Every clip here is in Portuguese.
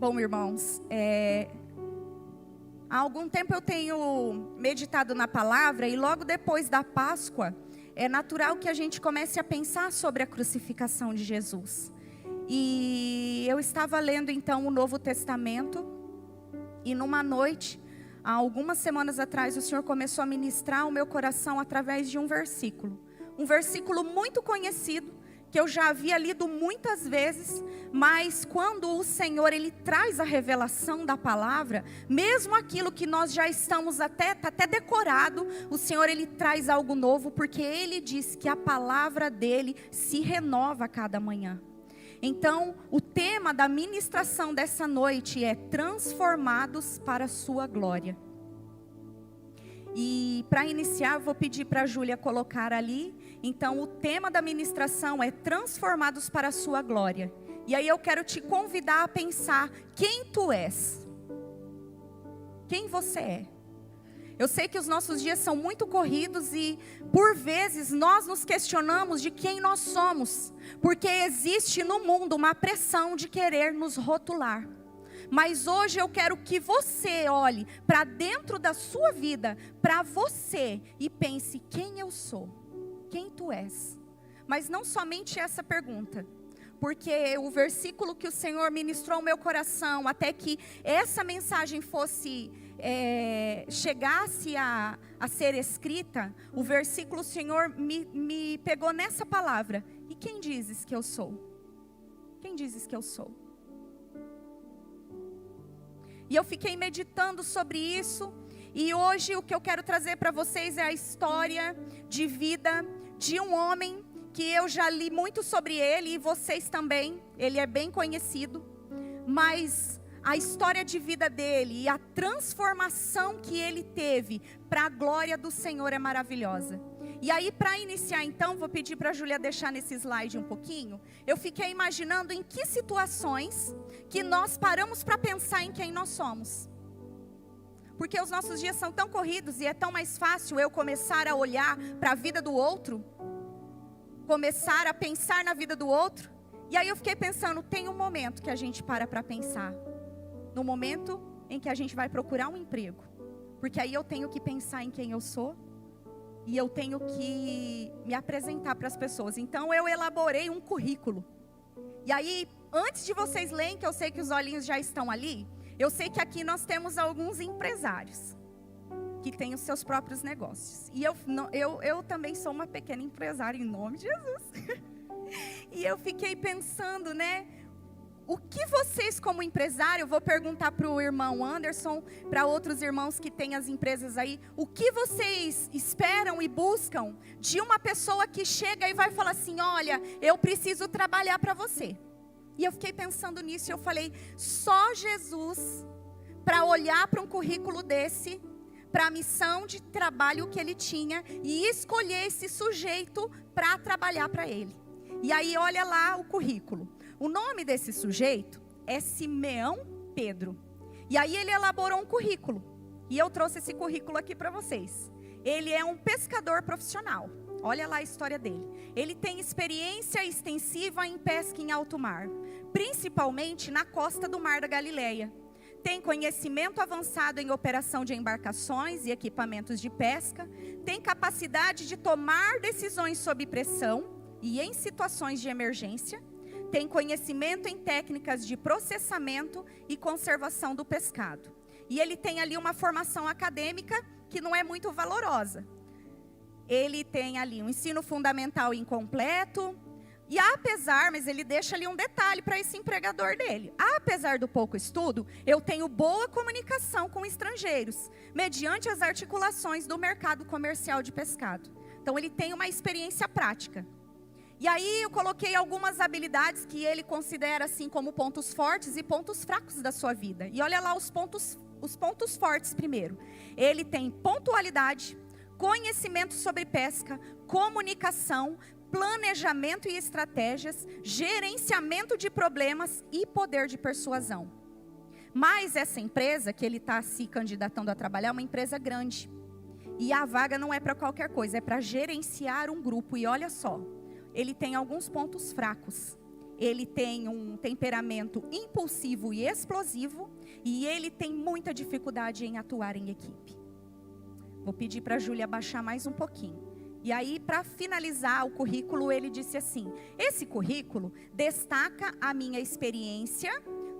Bom, irmãos, há algum tempo eu tenho meditado na palavra e logo depois da Páscoa, é natural que a gente comece a pensar sobre a crucificação de Jesus. E eu estava lendo então o Novo Testamento e numa noite, há algumas semanas atrás, o Senhor começou a ministrar o meu coração através de um versículo muito conhecido, que eu já havia lido muitas vezes, mas quando o Senhor ele traz a revelação da palavra, mesmo aquilo que nós já estamos até decorado, o Senhor ele traz algo novo, porque ele diz que a palavra dele se renova a cada manhã. Então, o tema da ministração dessa noite é transformados para a sua glória. E para iniciar, eu vou pedir para a Júlia colocar ali. Então, o tema da ministração é transformados para a sua glória. E aí eu quero te convidar a pensar quem tu és. Quem você é. Eu sei que os nossos dias são muito corridos e, por vezes, nós nos questionamos de quem nós somos. Porque existe no mundo uma pressão de querer nos rotular. Mas hoje eu quero que você olhe para dentro da sua vida, para você, e pense quem eu sou, quem tu és. Mas não somente essa pergunta, porque o versículo que o Senhor ministrou ao meu coração, até que essa mensagem chegasse a ser escrita, o versículo o Senhor me pegou nessa palavra. E quem dizes que eu sou? Quem dizes que eu sou? E eu fiquei meditando sobre isso, e hoje o que eu quero trazer para vocês é a história de vida de um homem que eu já li muito sobre ele, e vocês também, ele é bem conhecido, mas a história de vida dele e a transformação que ele teve para a glória do Senhor é maravilhosa. E aí, para iniciar então, vou pedir para a Júlia deixar nesse slide um pouquinho. Eu fiquei imaginando em que situações que nós paramos para pensar em quem nós somos. Porque os nossos dias são tão corridos e é tão mais fácil eu começar a olhar para a vida do outro, começar a pensar na vida do outro. E aí eu fiquei pensando, tem um momento que a gente para pensar. No momento em que a gente vai procurar um emprego. Porque aí eu tenho que pensar em quem eu sou. E eu tenho que me apresentar para as pessoas. Então eu elaborei um currículo. E aí, antes de vocês lerem, que eu sei que os olhinhos já estão ali, eu sei que aqui nós temos alguns empresários que têm os seus próprios negócios. E eu também sou uma pequena empresária, em nome de Jesus. E eu fiquei pensando, né? O que vocês como empresário, eu vou perguntar para o irmão Anderson, para outros irmãos que têm as empresas aí, o que vocês esperam e buscam de uma pessoa que chega e vai falar assim, olha, eu preciso trabalhar para você. E eu fiquei pensando nisso e eu falei, só Jesus, para olhar para um currículo desse, para a missão de trabalho que ele tinha e escolher esse sujeito para trabalhar para ele. E aí olha lá o currículo. O nome desse sujeito é Simeão Pedro. E aí ele elaborou um currículo. E eu trouxe esse currículo aqui para vocês. Ele é um pescador profissional. Olha lá a história dele. Ele tem experiência extensiva em pesca em alto mar, principalmente na costa do Mar da Galileia. Tem conhecimento avançado em operação de embarcações e equipamentos de pesca. Tem capacidade de tomar decisões sob pressão e em situações de emergência. Tem conhecimento em técnicas de processamento e conservação do pescado. E ele tem ali uma formação acadêmica que não é muito valorosa. Ele tem ali um ensino fundamental incompleto. E mas ele deixa ali um detalhe para esse empregador dele. Apesar do pouco estudo, eu tenho boa comunicação com estrangeiros, mediante as articulações do mercado comercial de pescado. Então ele tem uma experiência prática. E aí eu coloquei algumas habilidades que ele considera assim como pontos fortes e pontos fracos da sua vida. E olha lá os pontos fortes primeiro. Ele tem pontualidade, conhecimento sobre pesca, comunicação, planejamento e estratégias, gerenciamento de problemas e poder de persuasão. Mas essa empresa que ele está se candidatando a trabalhar é uma empresa grande. E a vaga não é para qualquer coisa, é para gerenciar um grupo. E olha só, ele tem alguns pontos fracos. ele tem um temperamento impulsivo e explosivo, e ele tem muita dificuldade em atuar em equipe. Vou pedir para a Júlia baixar mais um pouquinho. E aí, para finalizar o currículo, ele disse assim: esse currículo destaca a minha experiência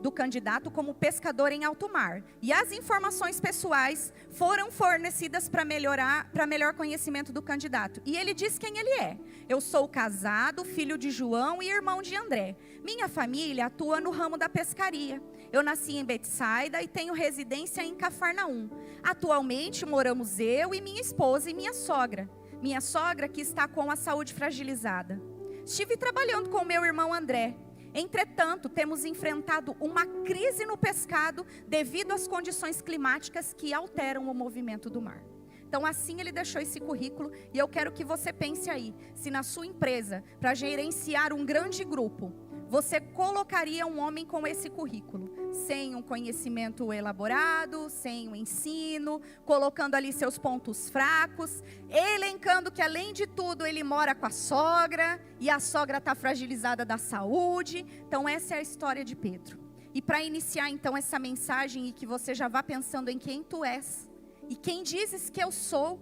do candidato como pescador em alto mar. E as informações pessoais foram fornecidas para melhor conhecimento do candidato. E ele diz quem ele é. Eu sou casado, filho de João e irmão de André. Minha família atua no ramo da pescaria. Eu nasci em Betsaida e tenho residência em Cafarnaum. Atualmente moramos eu e minha esposa e minha sogra. Minha sogra que está com a saúde fragilizada. Estive trabalhando com meu irmão André. Entretanto, temos enfrentado uma crise no pescado devido às condições climáticas que alteram o movimento do mar. Então, assim ele deixou esse currículo, e eu quero que você pense aí, se na sua empresa, para gerenciar um grande grupo, você colocaria um homem com esse currículo, sem um conhecimento elaborado, sem um ensino, colocando ali seus pontos fracos, elencando que além de tudo ele mora com a sogra, e a sogra está fragilizada da saúde. Então essa é a história de Pedro. E para iniciar então essa mensagem, e que você já vá pensando em quem tu és, e quem dizes que eu sou,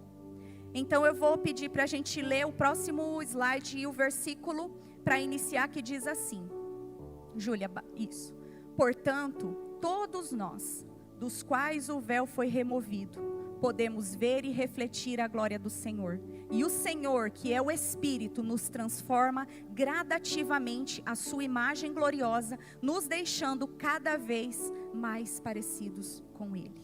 então eu vou pedir para a gente ler o próximo slide e o versículo para iniciar, que diz assim, Júlia, isso. Portanto, todos nós, dos quais o véu foi removido, podemos ver e refletir a glória do Senhor. E o Senhor, que é o Espírito, nos transforma gradativamente à sua imagem gloriosa, nos deixando cada vez mais parecidos com Ele.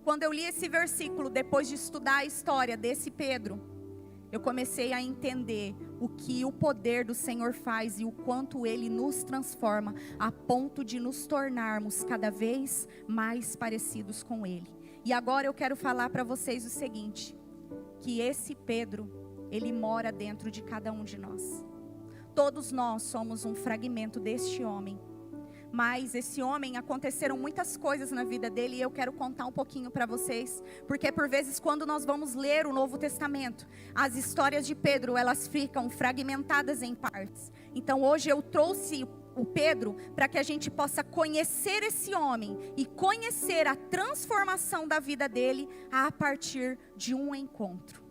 Quando eu li esse versículo, depois de estudar a história desse Pedro, eu comecei a entender o que o poder do Senhor faz e o quanto Ele nos transforma a ponto de nos tornarmos cada vez mais parecidos com Ele. E agora eu quero falar para vocês o seguinte, que esse Pedro, ele mora dentro de cada um de nós. Todos nós somos um fragmento deste homem. Mas esse homem, aconteceram muitas coisas na vida dele, e eu quero contar um pouquinho para vocês, porque por vezes quando nós vamos ler o Novo Testamento, as histórias de Pedro, elas ficam fragmentadas em partes. Então hoje eu trouxe o Pedro para que a gente possa conhecer esse homem e conhecer a transformação da vida dele a partir de um encontro.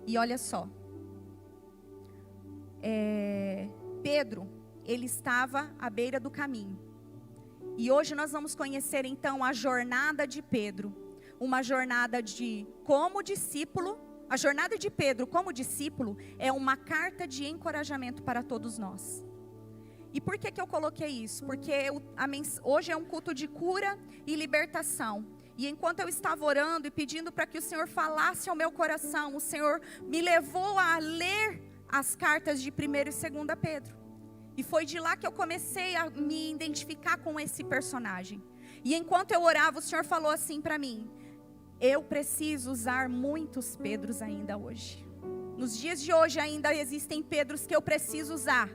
E olha só, Pedro, ele estava à beira do caminho. E hoje nós vamos conhecer então a jornada de Pedro, uma jornada como discípulo. A jornada de Pedro como discípulo é uma carta de encorajamento para todos nós. E por que eu coloquei isso? Porque hoje é um culto de cura e libertação. E enquanto eu estava orando e pedindo para que o Senhor falasse ao meu coração, o Senhor me levou a ler as cartas de 1º e 2º Pedro. E foi de lá que eu comecei a me identificar com esse personagem. E enquanto eu orava, o Senhor falou assim para mim: eu preciso usar muitos Pedros ainda hoje. Nos dias de hoje ainda existem Pedros que eu preciso usar.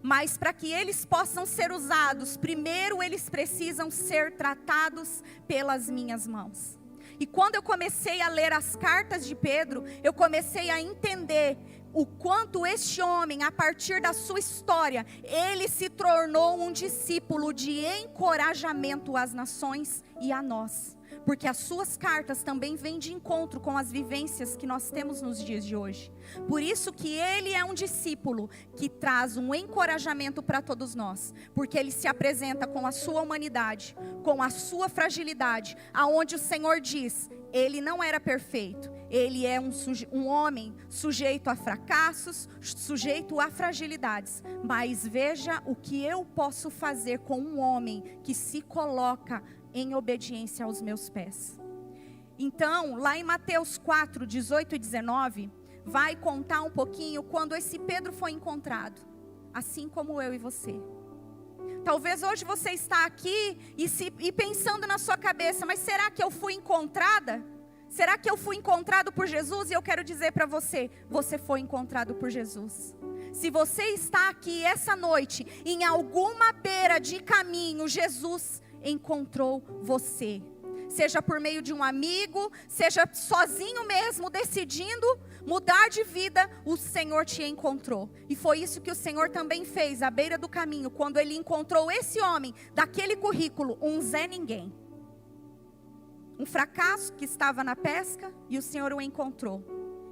Mas para que eles possam ser usados, primeiro eles precisam ser tratados pelas minhas mãos. E quando eu comecei a ler as cartas de Pedro, eu comecei a entender o quanto este homem, a partir da sua história, ele se tornou um discípulo de encorajamento às nações e a nós. Porque as suas cartas também vêm de encontro com as vivências que nós temos nos dias de hoje. Por isso que ele é um discípulo que traz um encorajamento para todos nós. Porque ele se apresenta com a sua humanidade, com a sua fragilidade, aonde o Senhor diz: ele não era perfeito. Ele é um homem sujeito a fracassos, sujeito a fragilidades. Mas veja o que eu posso fazer com um homem que se coloca em obediência aos meus pés. Então, lá em Mateus 4, 18 e 19, vai contar um pouquinho quando esse Pedro foi encontrado. Assim como eu e você. Talvez hoje você está aqui e pensando na sua cabeça: mas será que eu fui encontrada? Será que eu fui encontrado por Jesus? E eu quero dizer para você: você foi encontrado por Jesus. Se você está aqui essa noite, em alguma beira de caminho, Jesus encontrou você. seja por meio de um amigo, seja sozinho mesmo, decidindo mudar de vida, o Senhor te encontrou. E foi isso que o Senhor também fez à beira do caminho, quando Ele encontrou esse homem, daquele currículo, um Zé Ninguém. Um fracasso que estava na pesca, e o Senhor o encontrou.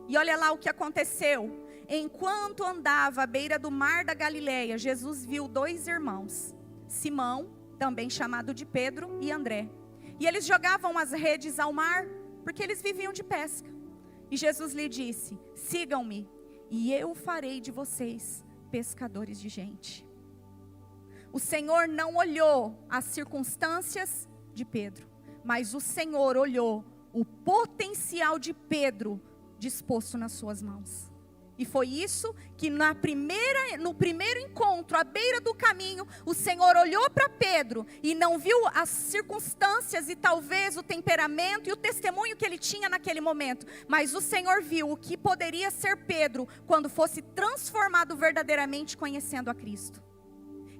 E olha lá o que aconteceu. Enquanto andava à beira do mar da Galileia, Jesus viu 2 irmãos, Simão, também chamado de Pedro, e André. E eles jogavam as redes ao mar, porque eles viviam de pesca. E Jesus lhe disse: sigam-me, e eu farei de vocês pescadores de gente. O Senhor não olhou as circunstâncias de Pedro, mas o Senhor olhou o potencial de Pedro disposto nas suas mãos. E foi isso que no primeiro encontro, à beira do caminho, o Senhor olhou para Pedro e não viu as circunstâncias e talvez o temperamento e o testemunho que ele tinha naquele momento. Mas o Senhor viu o que poderia ser Pedro quando fosse transformado verdadeiramente conhecendo a Cristo.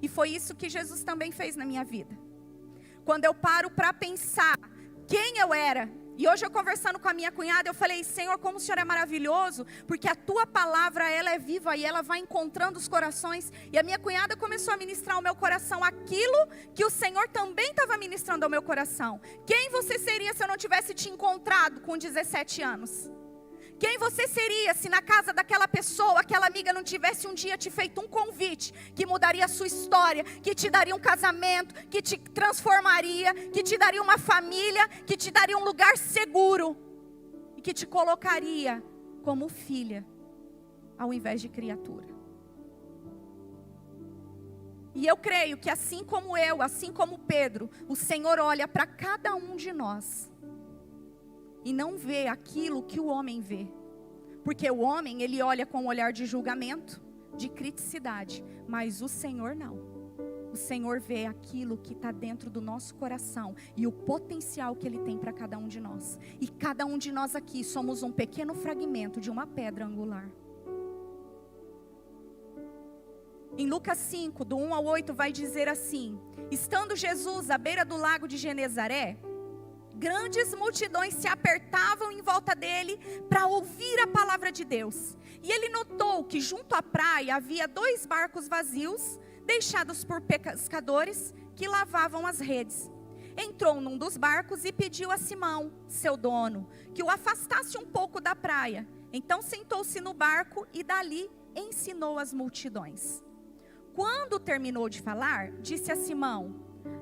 E foi isso que Jesus também fez na minha vida. Quando eu paro para pensar quem eu era. E hoje eu conversando com a minha cunhada, eu falei: Senhor, como o Senhor é maravilhoso, porque a Tua palavra, ela é viva e ela vai encontrando os corações. E a minha cunhada começou a ministrar ao meu coração aquilo que o Senhor também estava ministrando ao meu coração. Quem você seria se eu não tivesse te encontrado com 17 anos? Quem você seria se na casa daquela pessoa, aquela amiga não tivesse um dia te feito um convite que mudaria a sua história, que te daria um casamento, que te transformaria, que te daria uma família, que te daria um lugar seguro e que te colocaria como filha ao invés de criatura? E eu creio que assim como eu, assim como Pedro, o Senhor olha para cada um de nós e não vê aquilo que o homem vê. Porque o homem, ele olha com um olhar de julgamento, de criticidade. Mas o Senhor não. O Senhor vê aquilo que está dentro do nosso coração e o potencial que Ele tem para cada um de nós. E cada um de nós aqui somos um pequeno fragmento de uma pedra angular. Em Lucas 5, do 1 ao 8, vai dizer assim: estando Jesus à beira do lago de Genezaré, grandes multidões se apertavam em volta dele para ouvir a palavra de Deus. E ele notou que junto à praia havia 2 barcos vazios, deixados por pescadores que lavavam as redes. Entrou num dos barcos e pediu a Simão, seu dono, que o afastasse um pouco da praia. Então sentou-se no barco e dali ensinou as multidões. Quando terminou de falar, disse a Simão: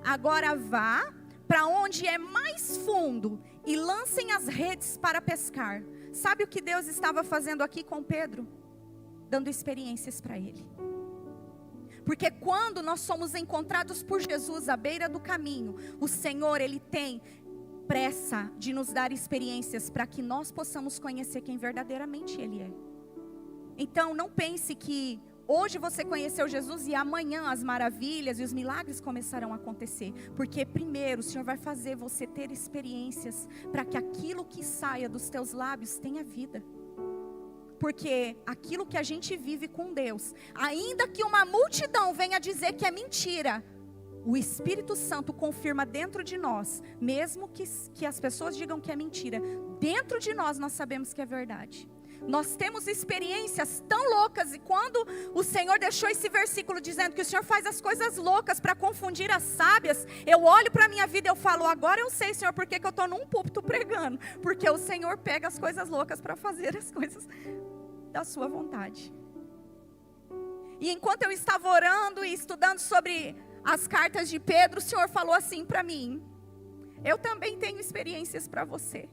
agora vá para onde é mais fundo e lancem as redes para pescar. Sabe o que Deus estava fazendo aqui com Pedro? Dando experiências para ele. Porque quando nós somos encontrados por Jesus à beira do caminho, o Senhor, Ele tem pressa de nos dar experiências para que nós possamos conhecer quem verdadeiramente Ele é. Então não pense que hoje você conheceu Jesus e amanhã as maravilhas e os milagres começarão a acontecer. Porque primeiro o Senhor vai fazer você ter experiências para que aquilo que saia dos teus lábios tenha vida. Porque aquilo que a gente vive com Deus, ainda que uma multidão venha dizer que é mentira, o Espírito Santo confirma dentro de nós, mesmo que as pessoas digam que é mentira, dentro de nós sabemos que é verdade. Nós temos experiências tão loucas, e quando o Senhor deixou esse versículo dizendo que o Senhor faz as coisas loucas para confundir as sábias, eu olho para a minha vida e eu falo: agora eu sei, Senhor, porque que eu estou num púlpito pregando. Porque o Senhor pega as coisas loucas para fazer as coisas da sua vontade. E enquanto eu estava orando e estudando sobre as cartas de Pedro, o Senhor falou assim para mim: eu também tenho experiências para você.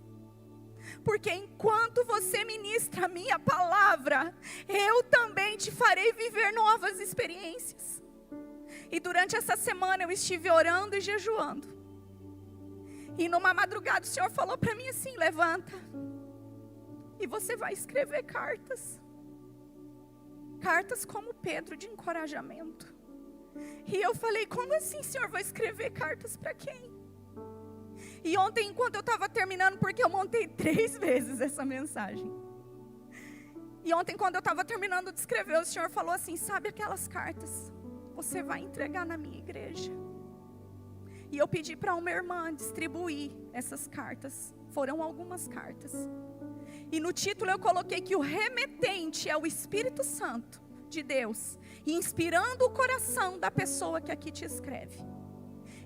Porque enquanto você ministra a minha palavra, eu também te farei viver novas experiências. E durante essa semana eu estive orando e jejuando. E numa madrugada o Senhor falou para mim assim: levanta. E você vai escrever cartas. Cartas como Pedro, de encorajamento. E eu falei: como assim, Senhor? Vou escrever cartas para quem? E ontem, enquanto eu estava terminando, porque eu montei 3 vezes essa mensagem. E ontem, quando eu estava terminando de escrever, o Senhor falou assim: sabe aquelas cartas? Você vai entregar na minha igreja. E eu pedi para uma irmã distribuir essas cartas. Foram algumas cartas. E no título eu coloquei que o remetente é o Espírito Santo de Deus, inspirando o coração da pessoa que aqui te escreve.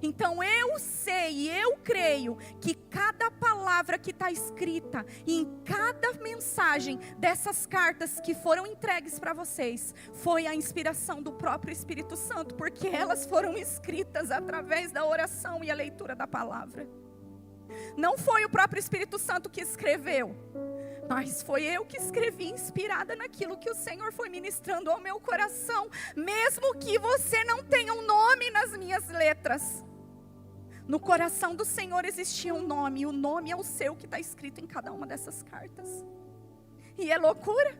Então eu sei e eu creio que cada palavra que está escrita em cada mensagem dessas cartas que foram entregues para vocês foi a inspiração do próprio Espírito Santo, porque elas foram escritas através da oração e a leitura da palavra. Não foi o próprio Espírito Santo que escreveu, mas foi eu que escrevi, inspirada naquilo que o Senhor foi ministrando ao meu coração, mesmo que você não tenha um nome nas minhas letras. No coração do Senhor existia um nome, e o nome é o seu que está escrito em cada uma dessas cartas. E é loucura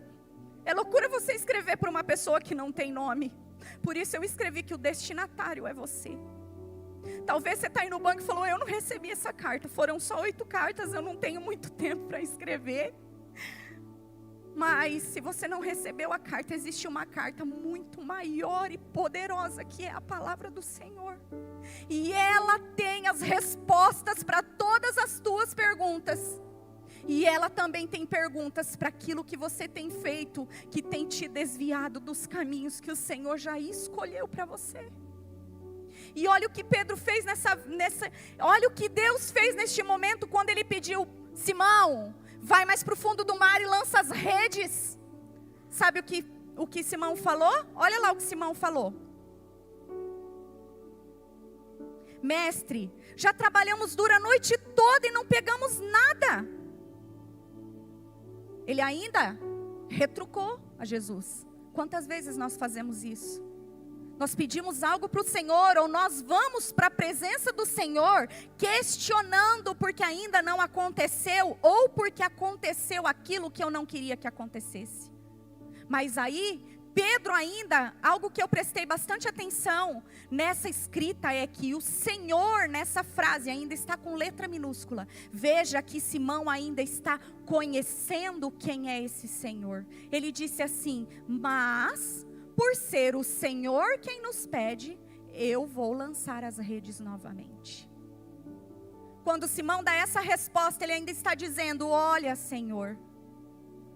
você escrever para uma pessoa que não tem nome. Por isso eu escrevi que o destinatário é você. Talvez você está aí no banco e falou, eu não recebi essa carta, foram só 8 cartas, eu não tenho muito tempo para escrever. Mas se você não recebeu a carta, existe uma carta muito maior e poderosa, que é a palavra do Senhor. E ela tem as respostas para todas as tuas perguntas. E ela também tem perguntas para aquilo que você tem feito, que tem te desviado dos caminhos que o Senhor já escolheu para você. E olha o que Pedro fez olha o que Deus fez neste momento, quando ele pediu, Simão, vai mais para o fundo do mar e lança as redes. Sabe o que Simão falou? Olha lá o que Simão falou. Mestre, já trabalhamos dura a noite toda e não pegamos nada. Ele ainda retrucou a Jesus. Quantas vezes nós fazemos isso? Nós pedimos algo para o Senhor, ou nós vamos para a presença do Senhor, questionando porque ainda não aconteceu, ou porque aconteceu aquilo que eu não queria que acontecesse. Mas aí, Pedro ainda, algo que eu prestei bastante atenção nessa escrita é que o Senhor, nessa frase, ainda está com letra minúscula. Veja que Simão ainda está conhecendo quem é esse Senhor. Ele disse assim, mas por ser o Senhor quem nos pede, eu vou lançar as redes novamente. Quando Simão dá essa resposta, ele ainda está dizendo, olha Senhor,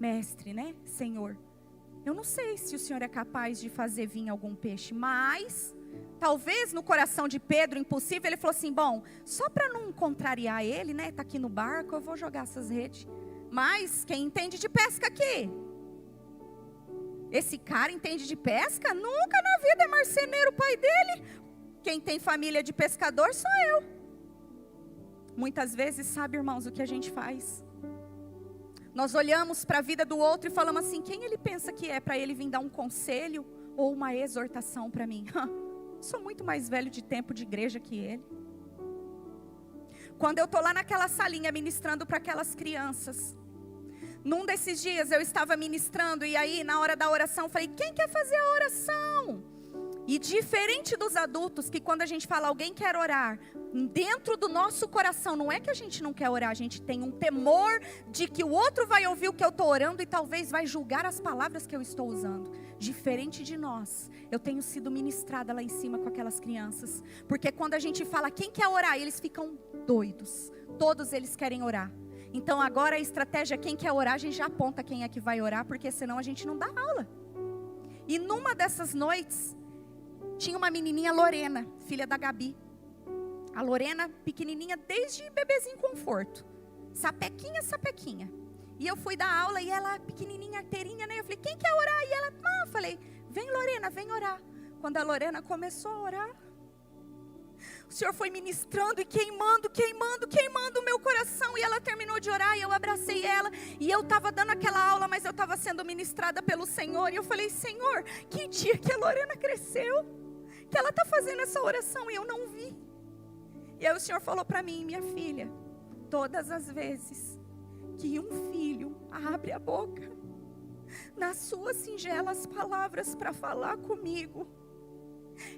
mestre, né, Senhor, eu não sei se o Senhor é capaz de fazer vir algum peixe, mas talvez no coração de Pedro, impossível, ele falou assim, bom, só para não contrariar ele, né, tá aqui no barco, eu vou jogar essas redes. Mas quem entende de pesca aqui? Esse cara entende de pesca? Nunca na vida, é marceneiro o pai dele. Quem tem família de pescador sou eu. Muitas vezes, sabe, irmãos, o que a gente faz? Nós olhamos para a vida do outro e falamos assim, quem ele pensa que é para ele vir dar um conselho ou uma exortação para mim? Sou muito mais velho de tempo de igreja que ele. Quando eu estou lá naquela salinha ministrando para aquelas crianças, num desses dias eu estava ministrando e aí na hora da oração eu falei, quem quer fazer a oração? E diferente dos adultos, que quando a gente fala alguém quer orar, dentro do nosso coração, não é que a gente não quer orar, a gente tem um temor de que o outro vai ouvir o que eu estou orando e talvez vai julgar as palavras que eu estou usando. Diferente de nós, eu tenho sido ministrada lá em cima com aquelas crianças, porque quando a gente fala quem quer orar, eles ficam doidos, todos eles querem orar. Então agora a estratégia, quem quer orar, a gente já aponta quem é que vai orar, porque senão a gente não dá aula. E numa dessas noites, tinha uma menininha, Lorena, filha da Gabi. A Lorena, pequenininha, desde bebezinho conforto. Sapequinha, sapequinha. E eu fui dar aula e ela, pequenininha, arteirinha, né? Eu falei, quem quer orar? E ela, eu falei, vem Lorena, vem orar. Quando a Lorena começou a orar, o Senhor foi ministrando e queimando o meu coração. E ela terminou de orar e eu abracei ela. E eu estava dando aquela aula, mas eu estava sendo ministrada pelo Senhor. E eu falei, Senhor, que dia que a Lorena cresceu, que ela está fazendo essa oração e eu não vi. E aí o Senhor falou para mim, minha filha, todas as vezes que um filho abre a boca, nas suas singelas palavras para falar comigo,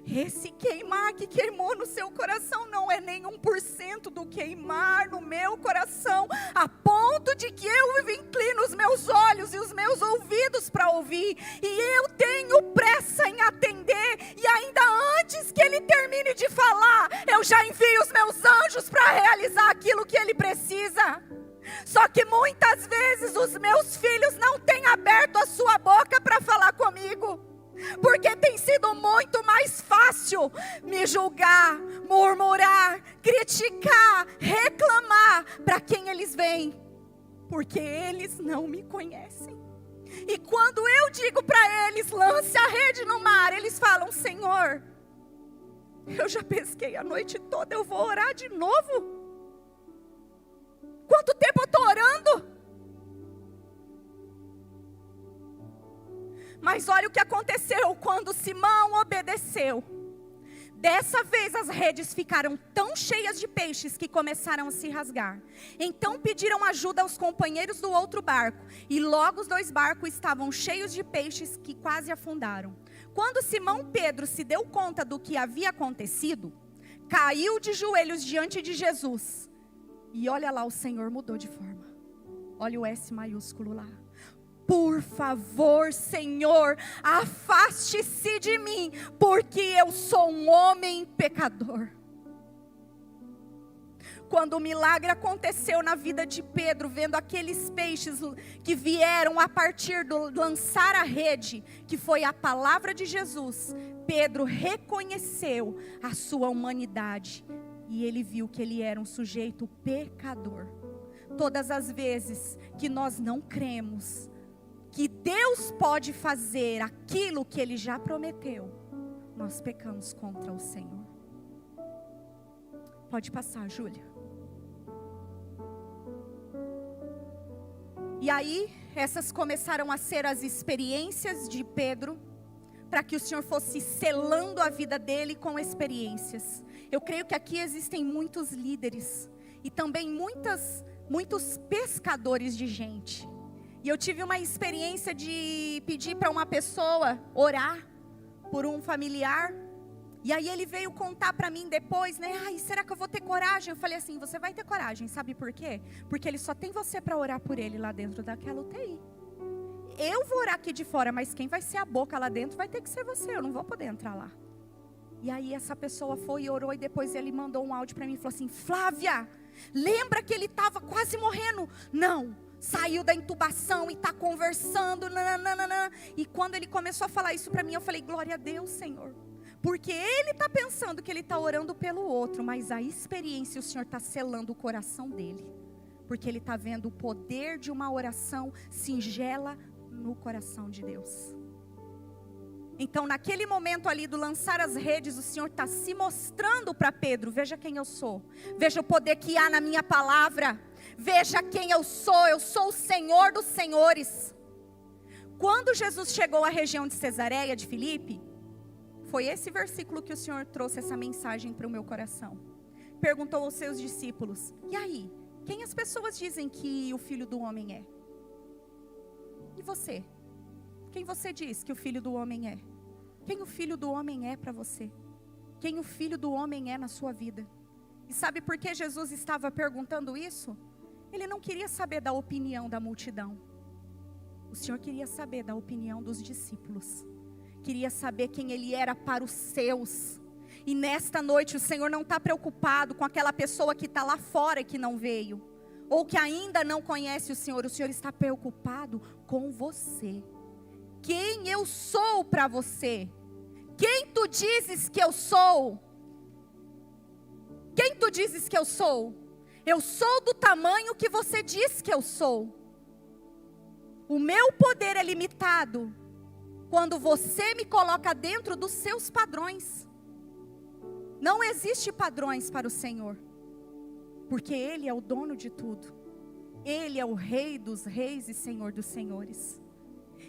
esse queimar que queimou no seu coração não é nem 1% do queimar no meu coração, a ponto de que eu inclino os meus olhos e os meus ouvidos para ouvir, e eu tenho pressa em atender, e ainda antes que ele termine de falar, eu já envio anjos para realizar aquilo que Ele precisa. Só que muitas vezes os meus filhos não têm aberto a sua boca para falar comigo, porque tem sido muito mais fácil me julgar, murmurar, criticar, reclamar para quem eles veem, porque eles não me conhecem. E quando eu digo para eles, lance a rede no mar, eles falam: Senhor, eu já pesquei a noite toda, eu vou orar de novo? Quanto tempo eu estou orando? Mas olha o que aconteceu quando Simão obedeceu. Dessa vez as redes ficaram tão cheias de peixes que começaram a se rasgar. Então pediram ajuda aos companheiros do outro barco. E logo os 2 barcos estavam cheios de peixes que quase afundaram. Quando Simão Pedro se deu conta do que havia acontecido, caiu de joelhos diante de Jesus. E olha lá, o Senhor mudou de forma. Olha o S maiúsculo lá. Por favor, Senhor, afaste-se de mim, porque eu sou um homem pecador. Quando o milagre aconteceu na vida de Pedro, vendo aqueles peixes que vieram a partir do lançar a rede, que foi a palavra de Jesus, Pedro reconheceu a sua humanidade. E ele viu que ele era um sujeito pecador. Todas as vezes que nós não cremos que Deus pode fazer aquilo que Ele já prometeu, nós pecamos contra o Senhor. Pode passar, Júlia. E aí, essas começaram a ser as experiências de Pedro, para que o Senhor fosse selando a vida dele com experiências. Eu creio que aqui existem muitos líderes e também muitos pescadores de gente. E eu tive uma experiência de pedir para uma pessoa orar por um familiar. E aí ele veio contar para mim depois, né? Ai, será que eu vou ter coragem? Eu falei assim: você vai ter coragem, sabe por quê? Porque ele só tem você para orar por ele lá dentro daquela UTI. Eu vou orar aqui de fora, mas quem vai ser a boca lá dentro vai ter que ser você, eu não vou poder entrar lá. E aí essa pessoa foi e orou, e depois ele mandou um áudio para mim e falou assim: Flávia, lembra que ele estava quase morrendo? Não, saiu da intubação e está conversando, nananana. E quando ele começou a falar isso para mim, eu falei: glória a Deus, Senhor. Porque ele está pensando que ele está orando pelo outro, mas a experiência, o Senhor está selando o coração dele. Porque ele está vendo o poder de uma oração singela no coração de Deus. Então naquele momento ali do lançar as redes, o Senhor está se mostrando para Pedro: veja quem eu sou, veja o poder que há na minha palavra, veja quem eu sou o Senhor dos senhores. Quando Jesus chegou à região de Cesareia de Filipe, foi esse versículo que o Senhor trouxe essa mensagem para o meu coração. Perguntou aos seus discípulos: e aí, quem as pessoas dizem que o Filho do Homem é? E você? Quem você diz que o Filho do Homem é? Quem o Filho do Homem é para você? Quem o Filho do Homem é na sua vida? E sabe por que Jesus estava perguntando isso? Ele não queria saber da opinião da multidão. O Senhor queria saber da opinião dos discípulos. Queria saber quem Ele era para os seus. E nesta noite o Senhor não está preocupado com aquela pessoa que está lá fora e que não veio, ou que ainda não conhece o Senhor está preocupado com você. Quem eu sou para você? Quem tu dizes que eu sou? Quem tu dizes que eu sou? Eu sou do tamanho que você diz que eu sou. O meu poder é limitado quando você me coloca dentro dos seus padrões. Não existe padrões para o Senhor, porque Ele é o dono de tudo. Ele é o Rei dos reis e Senhor dos senhores.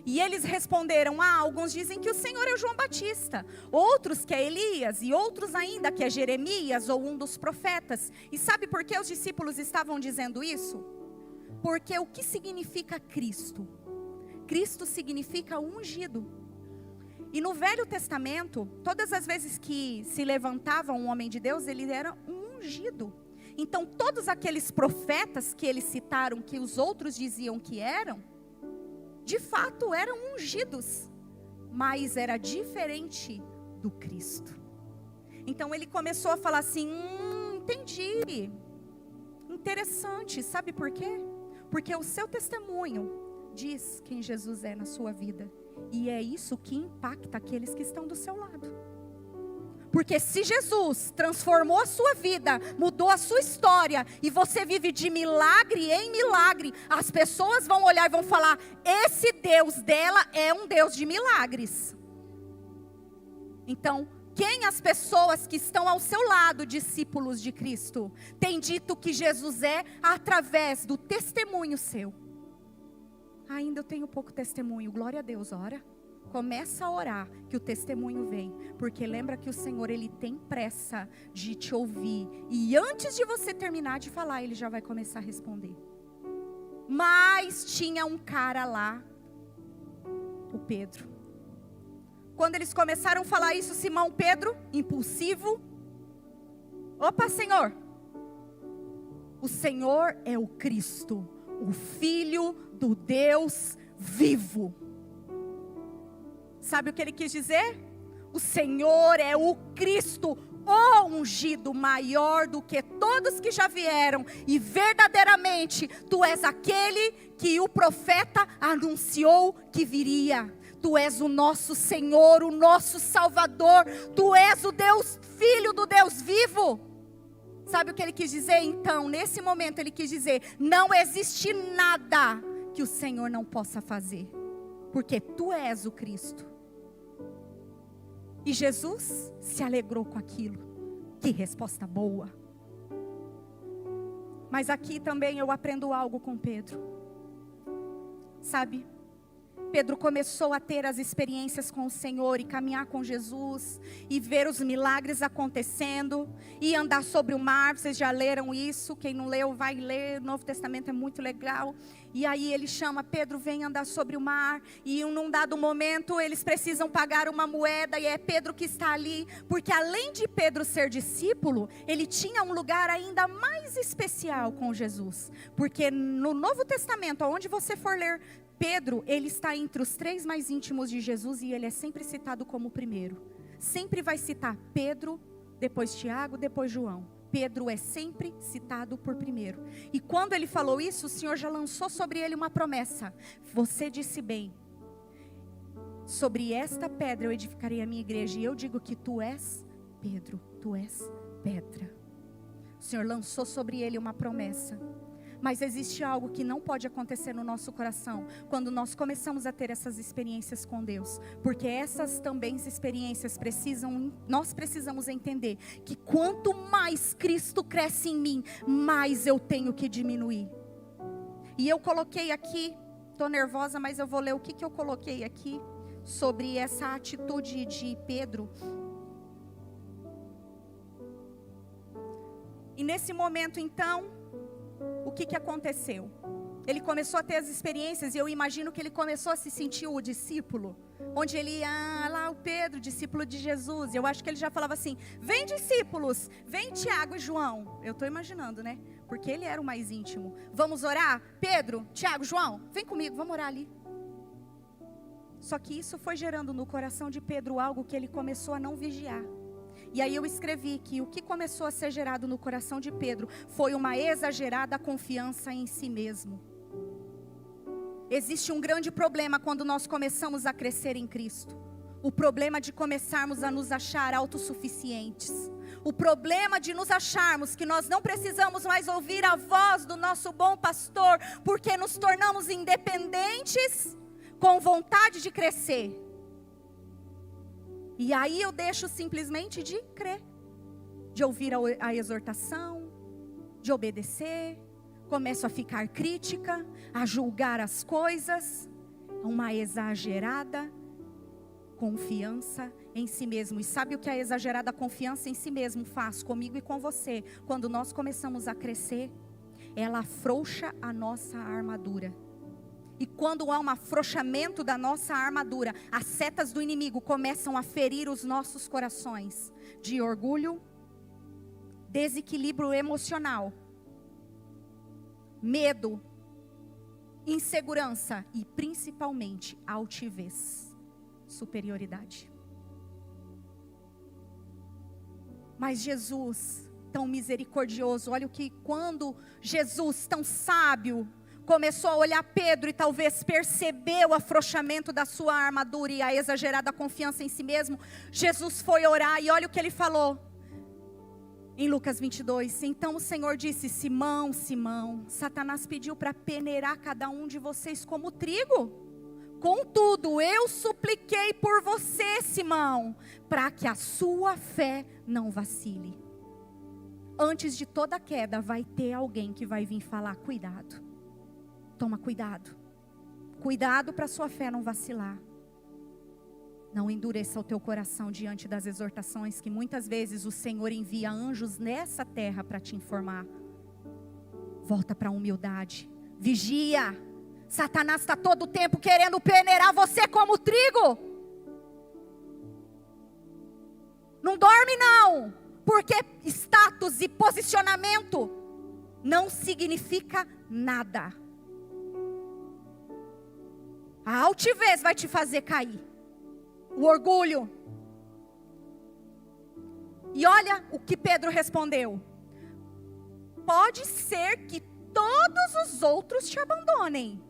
E eles responderam: alguns dizem que o Senhor é João Batista, outros que é Elias, e outros ainda que é Jeremias ou um dos profetas. E sabe por que os discípulos estavam dizendo isso? Porque o que significa Cristo? Cristo significa ungido. E no Velho Testamento, todas as vezes que se levantava um homem de Deus, ele era um ungido. Então todos aqueles profetas que eles citaram, que os outros diziam que eram, de fato eram ungidos, mas era diferente do Cristo. Então ele começou a falar assim: entendi. Interessante, sabe por quê? Porque o seu testemunho diz quem Jesus é na sua vida. E é isso que impacta aqueles que estão do seu lado. Porque se Jesus transformou a sua vida, mudou a sua história, e você vive de milagre em milagre, as pessoas vão olhar e vão falar: esse Deus dela é um Deus de milagres. Então, quem as pessoas que estão ao seu lado, discípulos de Cristo, têm dito que Jesus é através do testemunho seu? Ainda eu tenho pouco testemunho, glória a Deus, ora. Começa a orar que o testemunho vem, porque lembra que o Senhor, Ele tem pressa de te ouvir, e antes de você terminar de falar, Ele já vai começar a responder. Mas tinha um cara lá, o Pedro. Quando eles começaram a falar isso, Simão Pedro, impulsivo: opa, Senhor, o Senhor é o Cristo, o Filho do Deus vivo. Sabe o que ele quis dizer? O Senhor é o Cristo, o ungido, maior do que todos que já vieram. E verdadeiramente, tu és aquele que o profeta anunciou que viria. Tu és o nosso Senhor, o nosso Salvador. Tu és o Deus, Filho do Deus vivo. Sabe o que ele quis dizer? Então, nesse momento ele quis dizer: não existe nada que o Senhor não possa fazer, porque tu és o Cristo. E Jesus se alegrou com aquilo. Que resposta boa. Mas aqui também eu aprendo algo com Pedro. Sabe? Pedro começou a ter as experiências com o Senhor e caminhar com Jesus e ver os milagres acontecendo e andar sobre o mar. Vocês já leram isso? Quem não leu vai ler, o Novo Testamento é muito legal. E aí ele chama Pedro: vem andar sobre o mar. E num dado momento eles precisam pagar uma moeda, e é Pedro que está ali, porque além de Pedro ser discípulo, ele tinha um lugar ainda mais especial com Jesus. Porque no Novo Testamento, onde você for ler, Pedro, ele está entre os 3 mais íntimos de Jesus, e ele é sempre citado como o primeiro. Sempre vai citar Pedro, depois Tiago, depois João. Pedro é sempre citado por primeiro. E quando ele falou isso, o Senhor já lançou sobre ele uma promessa. Você disse bem: sobre esta pedra eu edificarei a minha igreja. E eu digo que tu és Pedro, tu és pedra. O Senhor lançou sobre ele uma promessa. Mas existe algo que não pode acontecer no nosso coração quando nós começamos a ter essas experiências com Deus. Porque essas também experiências nós precisamos entender que quanto mais Cristo cresce em mim, mais eu tenho que diminuir. E eu coloquei aqui, estou nervosa, mas eu vou ler o que eu coloquei aqui sobre essa atitude de Pedro. E nesse momento então, o que aconteceu? Ele começou a ter as experiências, e eu imagino que ele começou a se sentir o discípulo, onde ele ia, lá o Pedro, discípulo de Jesus. Eu acho que ele já falava assim: vem discípulos, vem Tiago e João. Eu estou imaginando, né? Porque ele era o mais íntimo. Vamos orar? Pedro, Tiago, João, vem comigo, vamos orar ali. Só que isso foi gerando no coração de Pedro algo que ele começou a não vigiar. E aí eu escrevi que o que começou a ser gerado no coração de Pedro foi uma exagerada confiança em si mesmo. Existe um grande problema quando nós começamos a crescer em Cristo. O problema de começarmos a nos achar autossuficientes. O problema de nos acharmos que nós não precisamos mais ouvir a voz do nosso bom pastor, porque nos tornamos independentes com vontade de crescer. E aí eu deixo simplesmente de crer, de ouvir a exortação, de obedecer. Começo a ficar crítica, a julgar as coisas. Uma exagerada confiança em si mesmo. E sabe o que a exagerada confiança em si mesmo faz comigo e com você? Quando nós começamos a crescer, ela afrouxa a nossa armadura. E quando há um afrouxamento da nossa armadura, as setas do inimigo começam a ferir os nossos corações de orgulho, desequilíbrio emocional, medo, insegurança e principalmente altivez, superioridade. Mas Jesus tão misericordioso. Olha o que quando Jesus, tão sábio, começou a olhar Pedro e talvez percebeu o afrouxamento da sua armadura e a exagerada confiança em si mesmo, Jesus foi orar e olha o que ele falou. Em Lucas 22, então o Senhor disse: Simão, Simão, Satanás pediu para peneirar cada um de vocês como trigo. Contudo, eu supliquei por você, Simão, para que a sua fé não vacile. Antes de toda queda, vai ter alguém que vai vir falar: cuidado, toma cuidado. Cuidado para a sua fé não vacilar. Não endureça o teu coração diante das exortações que muitas vezes o Senhor envia anjos nessa terra para te informar. Volta para a humildade. Vigia. Satanás está todo o tempo querendo peneirar você como trigo. Não dorme não. Porque status e posicionamento não significa nada. A altivez vai te fazer cair. O orgulho. E olha o que Pedro respondeu. Pode ser que todos os outros te abandonem,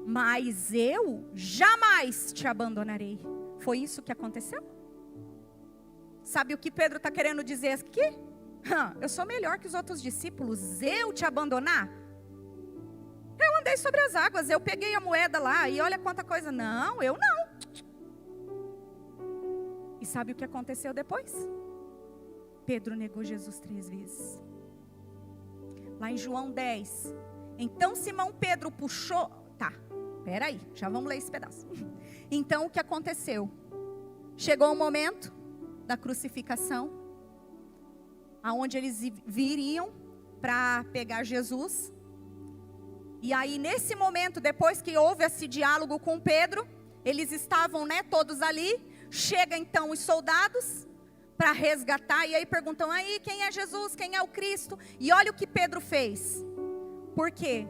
mas eu jamais te abandonarei. Foi isso que aconteceu? Sabe o que Pedro está querendo dizer aqui? Eu sou melhor que os outros discípulos, eu te abandonar? Eu andei sobre as águas, eu peguei a moeda lá e olha quanta coisa. Não, eu não. E sabe o que aconteceu depois? Pedro negou Jesus 3 vezes. Lá em João 10. Então Simão Pedro puxou... Tá, peraí, já vamos ler esse pedaço. Então o que aconteceu? Chegou o momento da crucificação, aonde eles viriam para pegar Jesus. E aí nesse momento, depois que houve esse diálogo com Pedro, eles estavam, todos ali. Chega então os soldados para resgatar, e aí perguntam, aí quem é Jesus, quem é o Cristo? E olha o que Pedro fez. Por quê?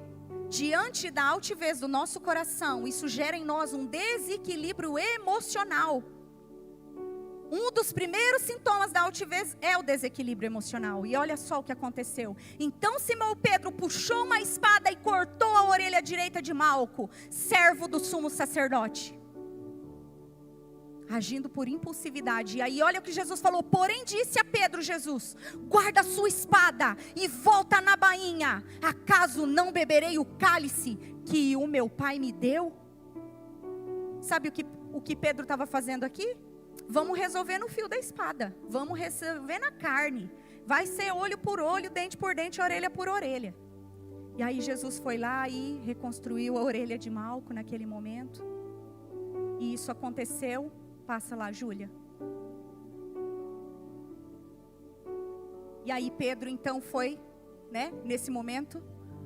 Diante da altivez do nosso coração, isso gera em nós um desequilíbrio emocional. Um dos primeiros sintomas da altivez é o desequilíbrio emocional. E olha só o que aconteceu. Então Simão Pedro puxou uma espada e cortou a orelha direita de Malco, servo do sumo sacerdote. Agindo por impulsividade. E aí olha o que Jesus falou. Porém disse a Pedro Jesus: guarda a sua espada e volta na bainha. Acaso não beberei o cálice que o meu pai me deu? Sabe o que Pedro estava fazendo aqui? Vamos resolver no fio da espada. Vamos resolver na carne. Vai ser olho por olho, dente por dente, orelha por orelha. E aí Jesus foi lá e reconstruiu a orelha de Malco naquele momento. E isso aconteceu. Passa lá, Júlia. E aí Pedro então foi, nesse momento,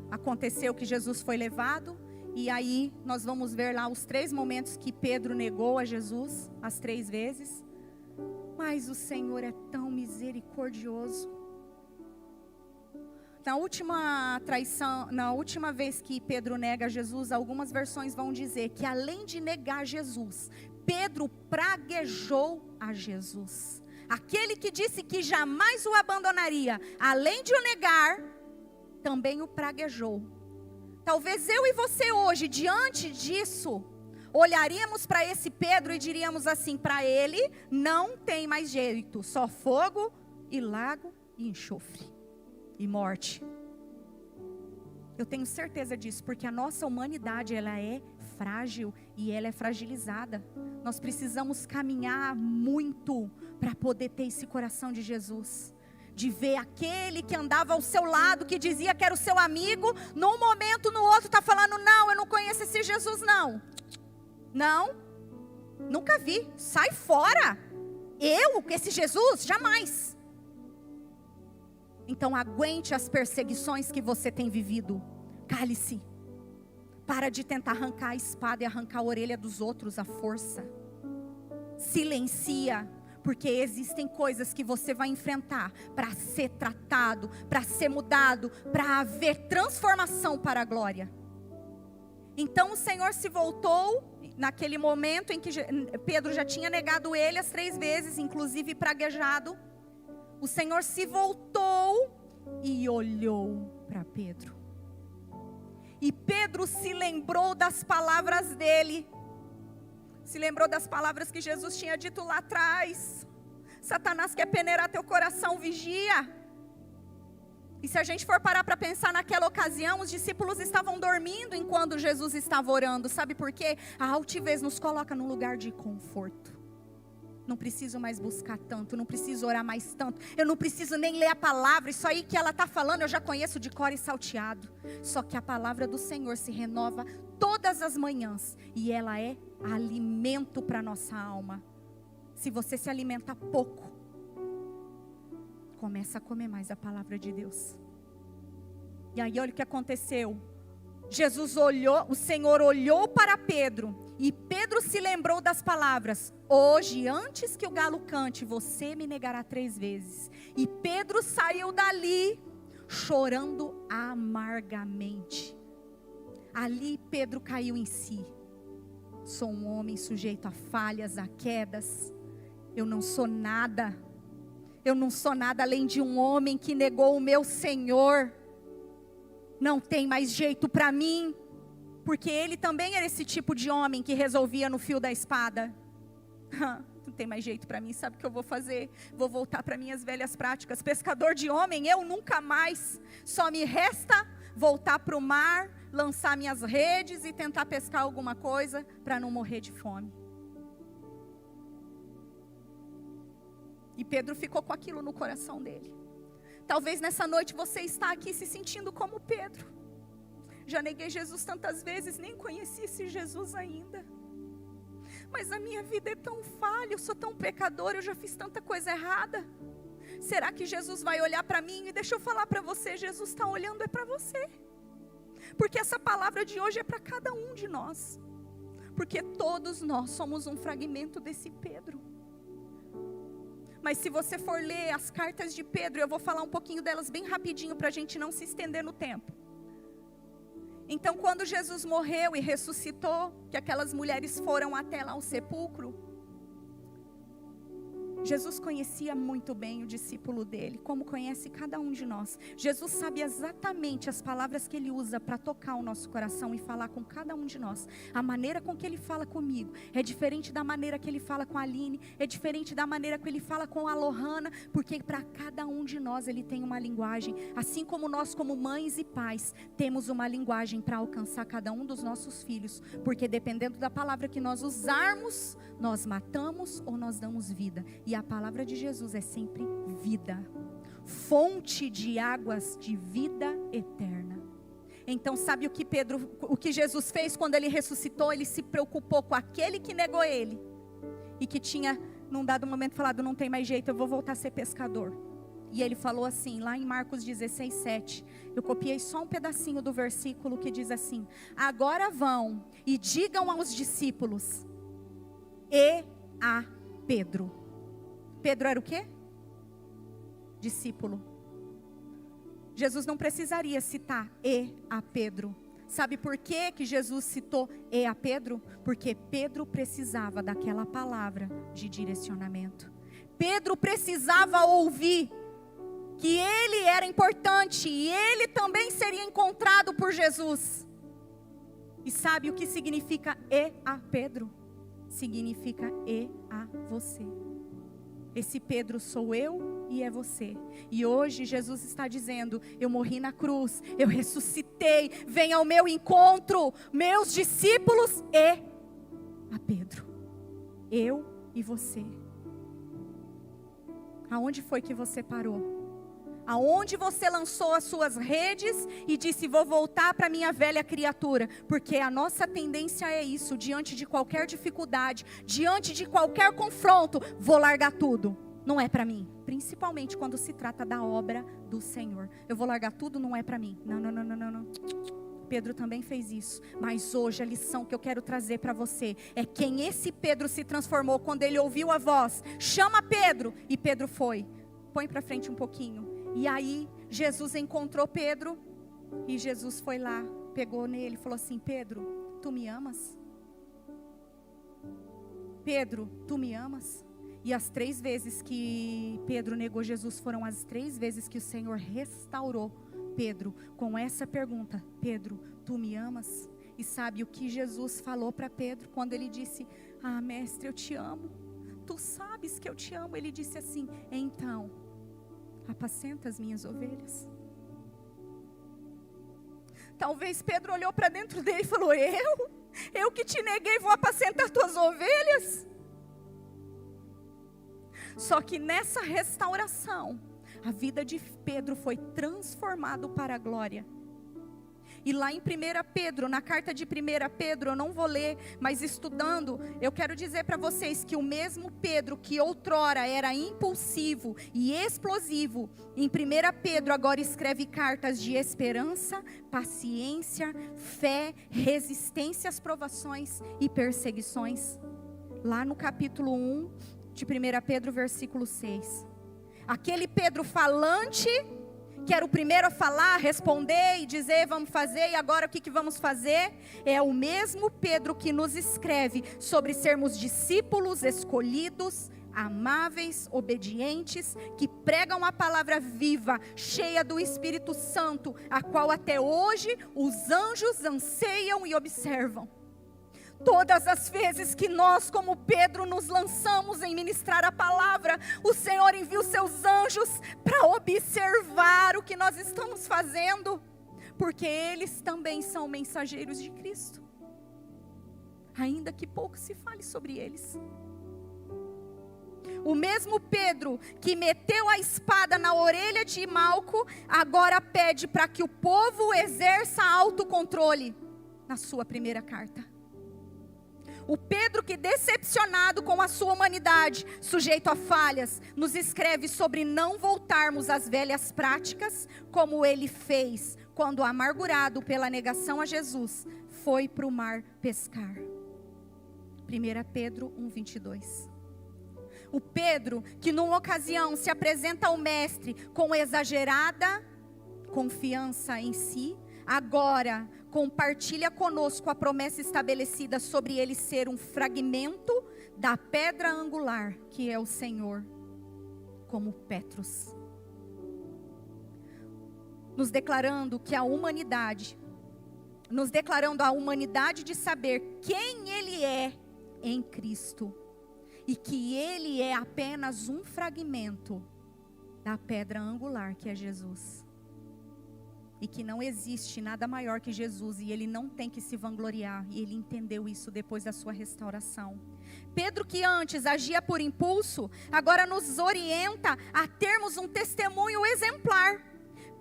aconteceu que Jesus foi levado. E aí nós vamos ver lá os 3 momentos que Pedro negou a Jesus, as 3 vezes. Mas o Senhor é tão misericordioso. Na última traição, na última vez que Pedro nega Jesus, algumas versões vão dizer que além de negar Jesus, Pedro praguejou a Jesus. Aquele que disse que jamais o abandonaria, além de o negar, também o praguejou. Talvez eu e você hoje, diante disso, olharíamos para esse Pedro e diríamos assim, para ele não tem mais jeito, só fogo e lago e enxofre e morte. Eu tenho certeza disso, porque a nossa humanidade, ela é frágil e ela é fragilizada. Nós precisamos caminhar muito para poder ter esse coração de Jesus. De ver aquele que andava ao seu lado, que dizia que era o seu amigo, num momento, no outro, está falando, não, eu não conheço esse Jesus não. Não, nunca vi, sai fora. Eu, esse Jesus, jamais. Então aguente as perseguições que você tem vivido. Cale-se. Para de tentar arrancar a espada e arrancar a orelha dos outros à força. Silencia. Porque existem coisas que você vai enfrentar para ser tratado, para ser mudado, para haver transformação para a glória. Então o Senhor se voltou, naquele momento em que Pedro já tinha negado ele as 3 vezes, inclusive praguejado. O Senhor se voltou e olhou para Pedro. E Pedro se lembrou das palavras dele. Se lembrou das palavras que Jesus tinha dito lá atrás. Satanás quer peneirar teu coração, vigia. E se a gente for parar para pensar naquela ocasião, os discípulos estavam dormindo enquanto Jesus estava orando. Sabe por quê? A altivez nos coloca num lugar de conforto. Não preciso mais buscar tanto, não preciso orar mais tanto. Eu não preciso nem ler a palavra. Isso aí que ela está falando eu já conheço de cor e salteado. Só que a palavra do Senhor se renova todas as manhãs. E ela é alimento para a nossa alma. Se você se alimenta pouco, começa a comer mais a palavra de Deus. E aí olha o que aconteceu. Jesus olhou, o Senhor olhou para Pedro. E Pedro se lembrou das palavras: hoje, antes que o galo cante, você me negará 3 vezes. E Pedro saiu dali chorando amargamente. Ali Pedro caiu em si. Sou um homem sujeito a falhas, a quedas. Eu não sou nada. Eu não sou nada além de um homem que negou o meu Senhor. Não tem mais jeito para mim. Porque ele também era esse tipo de homem que resolvia no fio da espada. Não tem mais jeito para mim, sabe o que eu vou fazer? Vou voltar para minhas velhas práticas. Pescador de homem, eu nunca mais. Só me resta voltar para o mar, lançar minhas redes e tentar pescar alguma coisa para não morrer de fome. E Pedro ficou com aquilo no coração dele. Talvez nessa noite você está aqui se sentindo como Pedro. Já neguei Jesus tantas vezes, nem conheci esse Jesus ainda. Mas a minha vida é tão falha, eu sou tão pecador, eu já fiz tanta coisa errada. Será que Jesus vai olhar para mim? E deixa eu falar para você, Jesus está olhando é para você. Porque essa palavra de hoje é para cada um de nós. Porque todos nós somos um fragmento desse Pedro. Mas se você for ler as cartas de Pedro, eu vou falar um pouquinho delas bem rapidinho para a gente não se estender no tempo. Então quando Jesus morreu e ressuscitou, que aquelas mulheres foram até lá ao sepulcro, Jesus conhecia muito bem o discípulo dele, como conhece cada um de nós. Jesus sabe exatamente as palavras que ele usa para tocar o nosso coração e falar com cada um de nós. A maneira com que ele fala comigo é diferente da maneira que ele fala com a Aline, é diferente da maneira que ele fala com a Lohana, porque para cada um de nós ele tem uma linguagem. Assim como nós, como mães e pais, temos uma linguagem para alcançar cada um dos nossos filhos, porque dependendo da palavra que nós usarmos, nós matamos ou nós damos vida. E a palavra de Jesus é sempre vida, fonte de águas de vida eterna. Então sabe o que Jesus fez quando ele ressuscitou? Ele se preocupou com aquele que negou ele e que tinha num dado momento falado: não tem mais jeito, eu vou voltar a ser pescador. E ele falou assim, lá em Marcos 16:7, eu copiei só um pedacinho do versículo que diz assim: agora vão e digam aos discípulos e a Pedro. Pedro era o quê? Discípulo. Jesus não precisaria citar e a Pedro. Sabe por quê que Jesus citou e a Pedro? Porque Pedro precisava daquela palavra de direcionamento. Pedro precisava ouvir que ele era importante e ele também seria encontrado por Jesus. E sabe o que significa e a Pedro? Significa e a você. Esse Pedro sou eu e é você. E hoje Jesus está dizendo: eu morri na cruz, eu ressuscitei, venha ao meu encontro, meus discípulos e a Pedro. Eu e você. Aonde foi que você parou? Aonde você lançou as suas redes e disse: vou voltar para minha velha criatura? Porque a nossa tendência é isso, diante de qualquer dificuldade, diante de qualquer confronto, vou largar tudo. Não é para mim, principalmente quando se trata da obra do Senhor. Eu vou largar tudo, não é para mim. Não. Pedro também fez isso. Mas hoje a lição que eu quero trazer para você é quem esse Pedro se transformou quando ele ouviu a voz: chama Pedro. E Pedro foi. Põe para frente um pouquinho. E aí Jesus encontrou Pedro e Jesus foi lá, pegou nele e falou assim: Pedro, tu me amas? Pedro, tu me amas? E as 3 vezes que Pedro negou Jesus foram as 3 vezes que o Senhor restaurou Pedro com essa pergunta: Pedro, tu me amas? E sabe o que Jesus falou para Pedro quando ele disse: ah, mestre, eu te amo, tu sabes que eu te amo. Ele disse assim: então, apacenta as minhas ovelhas. Talvez Pedro olhou para dentro dele e falou: eu que te neguei, vou apacentar tuas ovelhas? Só que nessa restauração, a vida de Pedro foi transformada para a glória. E lá em 1 Pedro, na carta de 1 Pedro, eu não vou ler, mas estudando, eu quero dizer para vocês que o mesmo Pedro que outrora era impulsivo e explosivo, em 1 Pedro agora escreve cartas de esperança, paciência, fé, resistência às provações e perseguições. Lá no capítulo 1 de 1 Pedro, versículo 6. Aquele Pedro falante, que era o primeiro a falar, responder e dizer vamos fazer, e agora o que vamos fazer? É o mesmo Pedro que nos escreve sobre sermos discípulos escolhidos, amáveis, obedientes, que pregam a palavra viva, cheia do Espírito Santo, a qual até hoje os anjos anseiam e observam. Todas as vezes que nós, como Pedro, nos lançamos em ministrar a palavra, o Senhor envia os seus anjos para observar o que nós estamos fazendo, porque eles também são mensageiros de Cristo, ainda que pouco se fale sobre eles. O mesmo Pedro que meteu a espada na orelha de Malco, agora pede para que o povo exerça autocontrole na sua primeira carta. O Pedro que, decepcionado com a sua humanidade, sujeito a falhas, nos escreve sobre não voltarmos às velhas práticas, como ele fez quando, amargurado pela negação a Jesus, foi para o mar pescar. 1 Pedro 1:22. O Pedro que numa ocasião se apresenta ao mestre com exagerada confiança em si, agora compartilha conosco a promessa estabelecida sobre ele ser um fragmento da pedra angular, que é o Senhor, como Petros. Nos declarando a humanidade de saber quem ele é em Cristo, e que ele é apenas um fragmento da pedra angular, que é Jesus. E que não existe nada maior que Jesus, e ele não tem que se vangloriar, e ele entendeu isso depois da sua restauração. Pedro, que antes agia por impulso, agora nos orienta a termos um testemunho exemplar.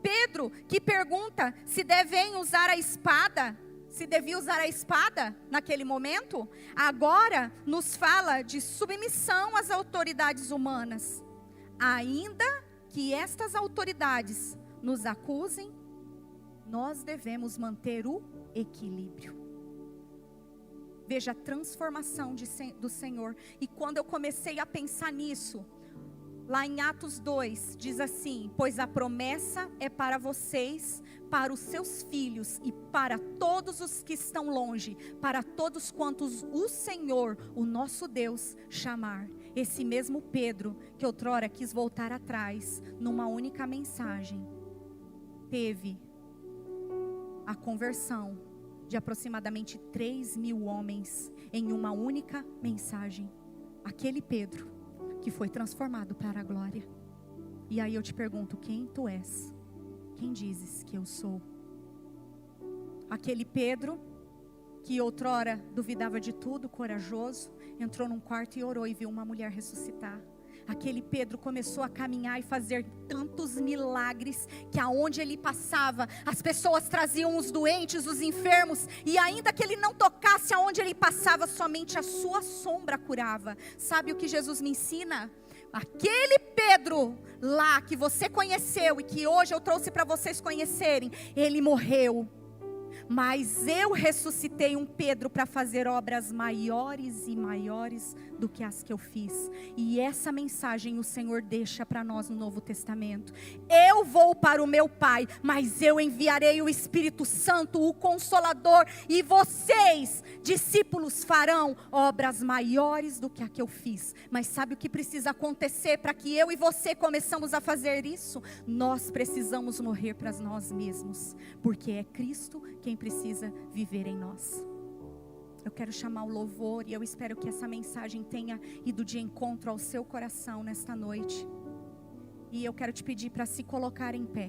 Pedro, que pergunta se devia usar a espada naquele momento, agora nos fala de submissão às autoridades humanas, ainda que estas autoridades nos acusem. Nós devemos manter o equilíbrio. Veja a transformação do Senhor. E quando eu comecei a pensar nisso, lá em Atos 2, diz assim: pois a promessa é para vocês, para os seus filhos e para todos os que estão longe, para todos quantos o Senhor, o nosso Deus, chamar. Esse mesmo Pedro, que outrora quis voltar atrás, numa única mensagem, teve a conversão de aproximadamente 3.000 homens em uma única mensagem. Aquele Pedro que foi transformado para a glória. E aí eu te pergunto: quem tu és? Quem dizes que eu sou? Aquele Pedro que outrora duvidava de tudo, corajoso, entrou num quarto e orou e viu uma mulher ressuscitar. Aquele Pedro começou a caminhar e fazer tantos milagres, que aonde ele passava, as pessoas traziam os doentes, os enfermos, e ainda que ele não tocasse aonde ele passava, somente a sua sombra curava. Sabe o que Jesus me ensina? Aquele Pedro lá que você conheceu e que hoje eu trouxe para vocês conhecerem, ele morreu. mas eu ressuscitei um Pedro para fazer obras maiores e maiores do que as que eu fiz. E essa mensagem o Senhor deixa para nós no Novo Testamento. Eu vou para o meu Pai, mas eu enviarei o Espírito Santo, o Consolador, e vocês, discípulos, farão obras maiores do que a que eu fiz. Mas sabe o que precisa acontecer para que eu e você começamos a fazer isso? Nós precisamos morrer para nós mesmos, porque é Cristo quem precisa viver em nós. Eu quero chamar o louvor e eu espero que essa mensagem tenha ido de encontro ao seu coração nesta noite. E eu quero te pedir para se colocar em pé.